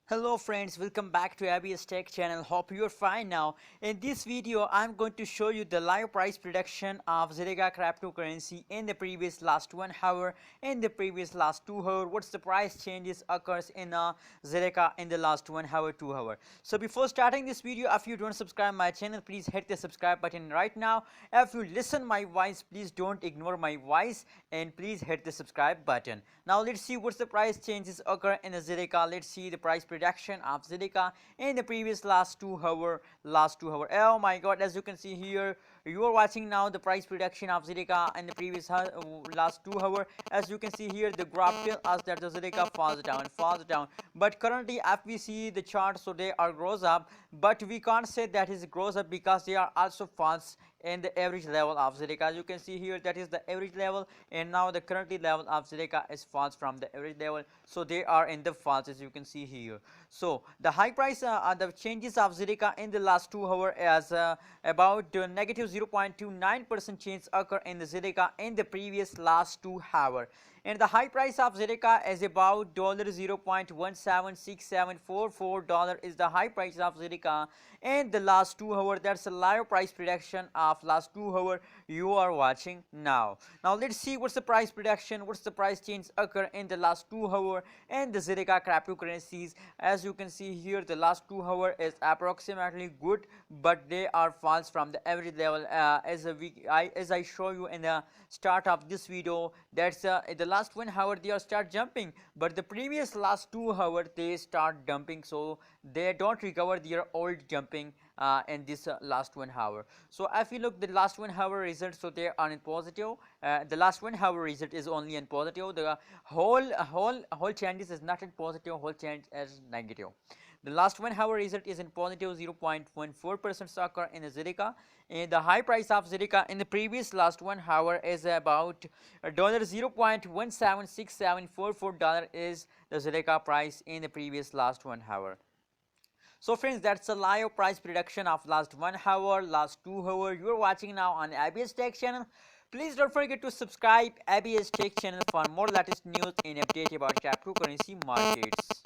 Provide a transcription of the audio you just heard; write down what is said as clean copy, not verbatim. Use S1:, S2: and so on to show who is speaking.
S1: Hello friends, welcome back to Abby's Tech channel. Hope you're fine now. In this video, I'm going to show you the live price prediction of Zilliqa cryptocurrency in the previous last 1 hour, in the previous last 2 hour. What's the price changes occurs in Zilliqa in the last 1 hour, 2 hour. So before starting this video, if you don't subscribe my channel, please hit the subscribe button right now. If you listen my voice, please don't ignore my voice and please hit the subscribe button. Now let's see what's the price changes occur in the Zilliqa. Let's see the price prediction of Zilliqa in the previous last 2 hour. Oh my god, as you can see here, you are watching now the price prediction of Zilliqa in the previous last 2 hour. As you can see here, the graph tells us that the Zilliqa falls down, but currently if we see the chart, so they are grows up, but we can't say that is grows up because they are also falls in the average level of Zilliqa. As you can see here, that is the average level, and now the currently level of Zilliqa is falls from the average level, so they are in the falls, as you can see here. So the high price the changes of Zilliqa in the last 2 hour as about negative 0.29% change occur in the Zilliqa in the previous last 2 hour, and the high price of Zilliqa is about $0.176744 is the high price of Zilliqa in the last 2 hour. That's a live price prediction of last 2 hour you are watching now. Now let's see what's the price prediction, what's the price change occur in the last 2 hour and the Zilliqa cryptocurrencies. As you can see here, the last 2 hour is approximately good, but they are false from the average level. As I show you in the start of this video, that's the last 1 hour they are start jumping, but the previous last 2 hour they start dumping, so they don't recover their old jumping in this last 1 hour. So if you look the last 1 hour results, so they are in positive. The last 1 hour result is only in positive. The whole changes is not in positive, whole change is negative. The last 1 hour result is in positive 0.14% occur in the Zilliqa, and the high price of Zilliqa in the previous last 1 hour is about $0.176744 is the Zilliqa price in the previous last 1 hour. So friends, that's a live price prediction of last 1 hour, last 2 hour. You are watching now on Abby's Tech channel. Please don't forget to subscribe Abby's Tech channel for more latest news and update about cryptocurrency markets.